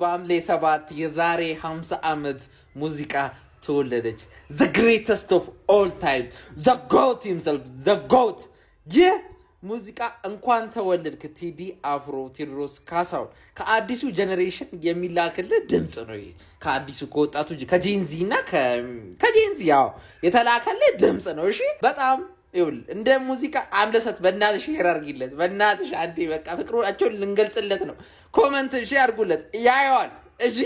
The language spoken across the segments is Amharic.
በሐምሌ 7 የዛሬ 50 ዓመት ሙዚቃ ተወለደች። the greatest of all time, the goat himself, the goat ይህ ሙዚቃ እንኳን ተወለድክ ቴዲ አፍሮ ቴዎድሮስ ካሳሁን ከአዲሱ ጄነሬሽን የሚላክልህ ድምጽ ነው። ይሄ ከአዲሱ ከወጣቱ ከጄንዚና ከጄንዚ ያው የተላከልህ ድምጽ ነው። እሺ በጣም ይውል እንደ ሙዚቃ አምለሰት በእናትሽ ሼር አድርጊለት። በእናትሽ አንዴ በቃ ፍቅራቸውን ልንገልጽለት ነው። ኮሜንት ሼር አድርጉለት ያየዋል። እሺ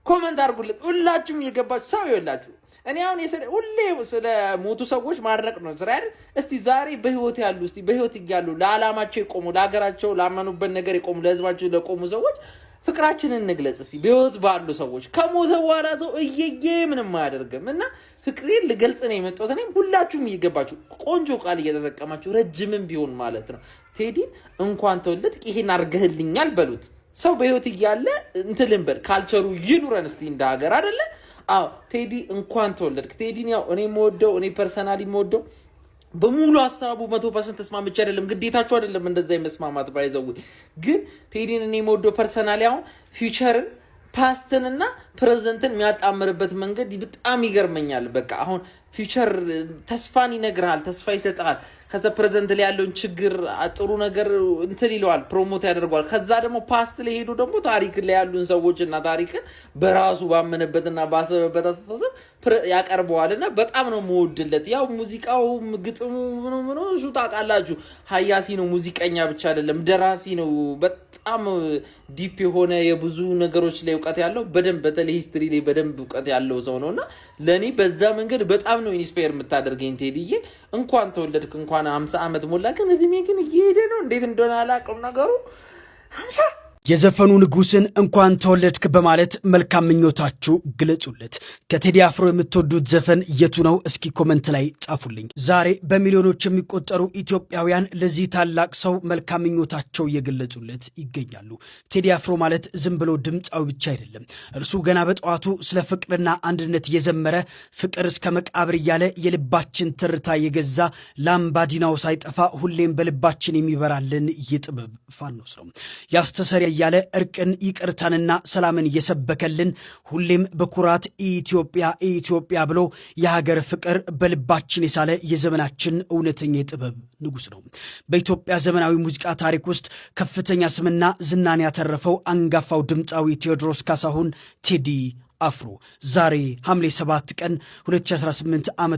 ኮሜንት አድርጉለት ሁላችሁም የገባችሁ ሰው ይወላችሁ። እኔ አሁን ሁሌ ስለ ሞቱ ሰዎች ማድረቅ ነው ስራ አይደል? እስቲ ዛሬ በህይወት ያሉ እስቲ በህይወት ይያሉ ለዓላማቸው የቆሙ ለሀገራቸው ላመኑበት ነገር የቆሙ ለህዝባቸው ለቆሙ ሰዎች ፍቅራችንን እንግለጽ እስቲ። በህይወት ባሉ ሰዎች ከሞተ በኋላ ሰው እየየ ምንም አያደርግም እና ፍቅሬን ልገልጽ ነው የመጣሁት። እኔም ሁላችሁም እየገባችሁ ቆንጆ ቃል እየተጠቀማችሁ ረጅምም ቢሆን ማለት ነው ቴዲን እንኳን ተወለድክ ይሄን አርገህልኛል በሉት። ሰው በህይወት እያለ እንትልን በል ካልቸሩ ይኑረን እስቲ እንደ ሀገር አይደለ? አዎ ቴዲ እንኳን ተወለድክ። ቴዲን ያው እኔ የምወደው እኔ ፐርሰናሊ የምወደው በሙሉ ሐሳቡ 100% ተስማምቼ አይደለም፣ ግዴታችሁ አይደለም እንደዛ የመስማማት ባይዘው። ግን ቴዲን እኔ የምወደው ፐርሰናሊ አሁን ፊውቸርን ፓስትንና ፕሬዘንትን የሚያጣምርበት መንገድ በጣም ይገርመኛል። በቃ አሁን ፊውቸር ተስፋን ይነግራል፣ ተስፋ ይሰጣል። ከዛ ፕሬዘንት ላይ ያለውን ችግር ጥሩ ነገር እንትን ይለዋል፣ ፕሮሞት ያደርጋል። ከዛ ደግሞ ፓስት ላይ ሄዱ ደግሞ ታሪክ ላይ ያሉን ሰዎችና ታሪክን በራሱ ባመነበትና ባሰበበት አስተሳሰብ ያቀርበዋልና በጣም ነው የምወድለት። ያው ሙዚቃው ግጥሙ ምኑ እሱ ታውቃላችሁ ሀያሲ ነው፣ ሙዚቀኛ ብቻ አይደለም ደራሲ ነው። በጣም ዲፕ የሆነ የብዙ ነገሮች ላይ እውቀት ያለው በደንብ በተለይ ሂስትሪ ላይ በደንብ እውቀት ያለው ሰው ነውና ለኔ በዛ መንገድ በጣም ነው ኢንስፓየር የምታደርገኝ ቴዲዬ። እንኳን ተወለድክ፣ እንኳን 50 ዓመት ሞላ። ግን እድሜ ግን እየሄደ ነው እንዴት እንደሆነ አላውቅም ነገሩ 50 የዘፈኑ ንጉስን እንኳን ተወለድክ በማለት መልካም ምኞታችሁ ግለጹለት። ከቴዲ አፍሮ የምትወዱት ዘፈን የቱ ነው? እስኪ ኮመንት ላይ ጻፉልኝ። ዛሬ በሚሊዮኖች የሚቆጠሩ ኢትዮጵያውያን ለዚህ ታላቅ ሰው መልካም ምኞታቸው እየገለጹለት ይገኛሉ። ቴዲ አፍሮ ማለት ዝም ብሎ ድምፃዊ ብቻ አይደለም። እርሱ ገና በጠዋቱ ስለ ፍቅርና አንድነት የዘመረ ፍቅር እስከ መቃብር እያለ የልባችን ትርታ የገዛ ላምባዲናው ሳይጠፋ ሁሌም በልባችን የሚበራልን የጥበብ ፋኖስ ነው። ያስተሰሪ ያለ እርቅን ይቅርታንና ሰላምን እየሰበከልን ሁሌም በኩራት ኢትዮጵያ ኢትዮጵያ ብሎ የሀገር ፍቅር በልባችን የሳለ የዘመናችን እውነተኛ የጥበብ ንጉስ ነው። በኢትዮጵያ ዘመናዊ ሙዚቃ ታሪክ ውስጥ ከፍተኛ ስምና ዝናን ያተረፈው አንጋፋው ድምፃዊ ቴዎድሮስ ካሳሁን ቴዲ አፍሮ ዛሬ ሐምሌ 7 ቀን 2018 ዓ.ም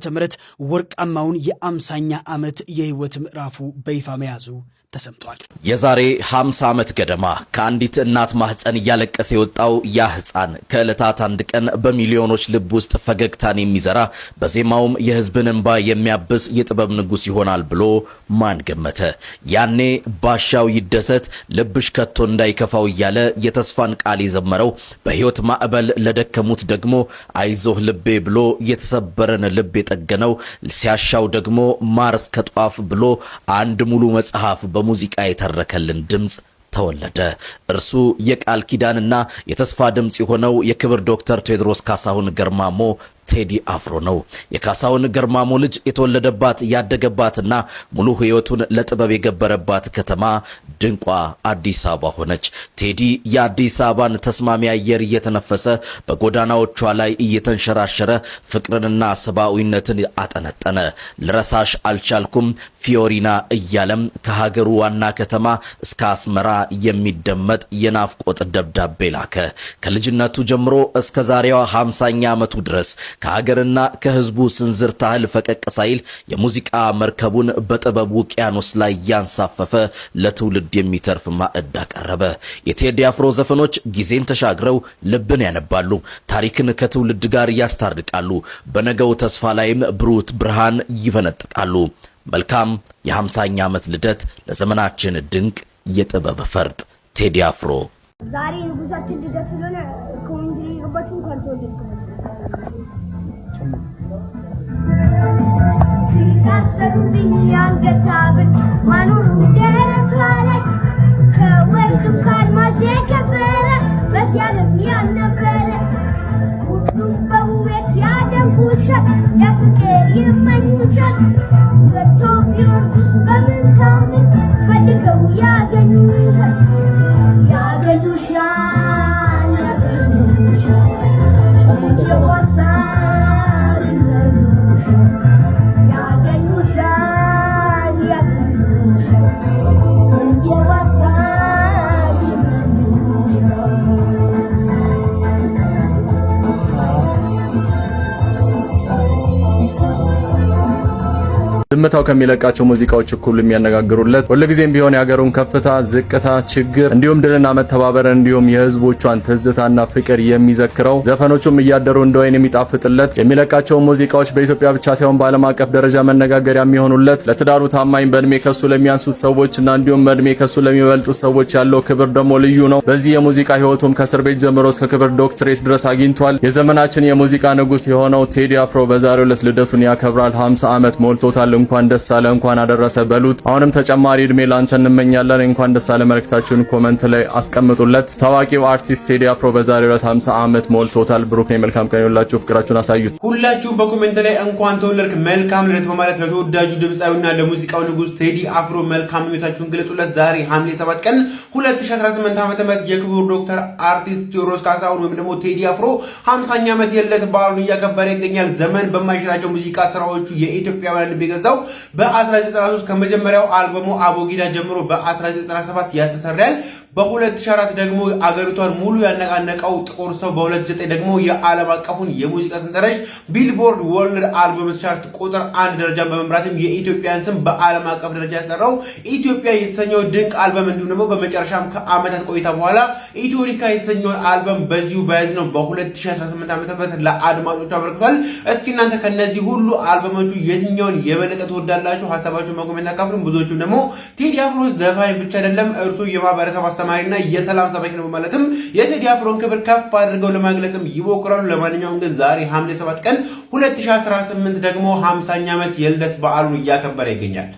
ወርቃማውን የ50ኛ ዓመት የህይወት ምዕራፉ በይፋ መያዙ ተሰምቷል። የዛሬ 50 ዓመት ገደማ ከአንዲት እናት ማህፀን እያለቀሰ የወጣው ያ ህፃን ከዕለታት አንድ ቀን በሚሊዮኖች ልብ ውስጥ ፈገግታን የሚዘራ በዜማውም የህዝብን እንባ የሚያብስ የጥበብ ንጉስ ይሆናል ብሎ ማን ገመተ? ያኔ ባሻው ይደሰት ልብሽ ከቶ እንዳይከፋው እያለ የተስፋን ቃል የዘመረው በህይወት ማዕበል ለደከሙት ደግሞ አይዞህ ልቤ ብሎ የተሰበረን ልብ የጠገነው ሲያሻው ደግሞ ማር እስከ ጧፍ ብሎ አንድ ሙሉ መጽሐፍ በሙዚቃ የተረከልን ድምጽ ተወለደ። እርሱ የቃል ኪዳንና የተስፋ ድምጽ የሆነው የክብር ዶክተር ቴዎድሮስ ካሳሁን ገርማሞ ቴዲ አፍሮ ነው። የካሳሁን ገርማሞ ልጅ የተወለደባት ያደገባትና ሙሉ ህይወቱን ለጥበብ የገበረባት ከተማ ድንቋ አዲስ አበባ ሆነች። ቴዲ የአዲስ አበባን ተስማሚ አየር እየተነፈሰ በጎዳናዎቿ ላይ እየተንሸራሸረ ፍቅርንና ሰብአዊነትን አጠነጠነ። ልረሳሽ አልቻልኩም ፊዮሪና እያለም ከሀገሩ ዋና ከተማ እስከ አስመራ የሚደመጥ የናፍቆት ደብዳቤ ላከ። ከልጅነቱ ጀምሮ እስከ ዛሬዋ 50ኛ ዓመቱ ድረስ ከሀገርና ከህዝቡ ስንዝር ታህል ፈቀቅ ሳይል የሙዚቃ መርከቡን በጥበብ ውቅያኖስ ላይ ያንሳፈፈ ለትውልድ የሚተርፍ ማዕድ አቀረበ። የቴዲ አፍሮ ዘፈኖች ጊዜን ተሻግረው ልብን ያነባሉ፣ ታሪክን ከትውልድ ጋር ያስታርቃሉ፣ በነገው ተስፋ ላይም ብሩህ ብርሃን ይፈነጥቃሉ። መልካም የ50ኛ ዓመት ልደት ለዘመናችን ድንቅ የጥበብ ፈርጥ ቴዲ አፍሮ። ዛሬ ንጉሳችን ልደት ስለሆነ ኮሜንት ላይ ገባችሁ እንኳን ተወለድክ ታሰሩብኝ አንገት ሐብል ማኖር ደረቷ ላይ ከወርቅ ከአልማዝ የከበረ በሲያለም ያልነበረ ሁሉም በውበት ያደንቁሻል ለፍቅር ይመኙሻል ገብቶ ቢወርዱስ በምን ታምር ፈልገው ያገኙሻል ያገኙሻል የዋሳር ያገኙሻል የዋሳር ዝምታው ከሚለቃቸው ሙዚቃዎች እኩል የሚያነጋግሩለት ሁልጊዜም ቢሆን የሀገሩን ከፍታ ዝቅታ ችግር እንዲሁም ድልና መተባበር እንዲሁም የህዝቦቿን ትዝታና ፍቅር የሚዘክረው ዘፈኖቹም እያደሩ እንደወይን የሚጣፍጥለት የሚለቃቸው ሙዚቃዎች በኢትዮጵያ ብቻ ሳይሆን በዓለም አቀፍ ደረጃ መነጋገሪያ የሚሆኑለት ለትዳሩ ታማኝ በእድሜ ከሱ ለሚያንሱት ሰዎችና እንዲሁም በእድሜ ከሱ ለሚበልጡት ሰዎች ያለው ክብር ደግሞ ልዩ ነው። በዚህ የሙዚቃ ህይወቱም ከእስር ቤት ጀምሮ እስከ ክብር ዶክትሬት ድረስ አግኝቷል። የዘመናችን የሙዚቃ ንጉስ የሆነው ቴዲ አፍሮ በዛሬው ዕለት ልደቱን ያከብራል። 50 ዓመት ሞልቶታል። እንኳን ደስ አለ እንኳን አደረሰ በሉት። አሁንም ተጨማሪ እድሜ ላንተ እንመኛለን። እንኳን ደስ አለ መልእክታችሁን ኮሜንት ላይ አስቀምጡለት። ታዋቂው አርቲስት ቴዲ አፍሮ በዛሬው ዕለት 50 ዓመት ሞልቶታል። ብሩክ ነኝ። መልካም ቀን ይሁንላችሁ። ፍቅራችሁን አሳዩት። ሁላችሁም በኮሜንት ላይ እንኳን ተወለድክ መልካም ልደት በማለት ለተወዳጁ ድምጻዊና ለሙዚቃው ንጉስ ቴዲ አፍሮ መልካም ምኞታችሁን ግለጹለት። ዛሬ ሐምሌ 7 ቀን 2018 ዓ.ም የክቡር ዶክተር አርቲስት ቴዎድሮስ ካሳሁን ወይም ደግሞ ቴዲ አፍሮ 50ኛ ዓመት የልደት በዓሉን እያከበረ ይገኛል። ዘመን በማይሽራቸው ሙዚቃ ስራዎቹ የኢትዮጵያውያን ልብ የገዛው በ1993 ከመጀመሪያው አልበሙ አቦጊዳ ጀምሮ በ1997 ያስተሰራል። በ2004 ደግሞ አገሪቷን ሙሉ ያነቃነቀው ጥቁር ሰው፣ በ2009 ደግሞ የዓለም አቀፉን የሙዚቃ ሰንጠረዥ ቢልቦርድ ወርልድ አልበምስ ቻርት ቁጥር 1 ደረጃን በመምራትም የኢትዮጵያን ስም በዓለም አቀፍ ደረጃ ያስጠራው ኢትዮጵያ የተሰኘው ድንቅ አልበም እንዲሁም ደግሞ በመጨረሻም ከዓመታት ቆይታ በኋላ ኢትዮሪካ የተሰኘውን አልበም በዚሁ በያዝነው በ2018 ዓ.ም ለአድማጮቹ አበርክቷል። እስኪ እናንተ ከነዚህ ሁሉ አልበሞቹ የትኛውን የበለጠ ትወዳላችሁ? ሀሳባችሁን በኮሜንት አካፍሉን። ብዙዎቹ ደግሞ ቴዲ አፍሮ ዘፋኝ ብቻ አይደለም እርሱ የማህበረሰብ አስተማሪና የሰላም ሰባኪ ነው በማለትም የቴዲ አፍሮን ክብር ከፍ አድርገው ለማግለጽም ይሞክራሉ። ለማንኛውም ግን ዛሬ ሐምሌ 7 ቀን 2018 ደግሞ 50ኛ ዓመት የልደት በዓሉን እያከበረ ይገኛል።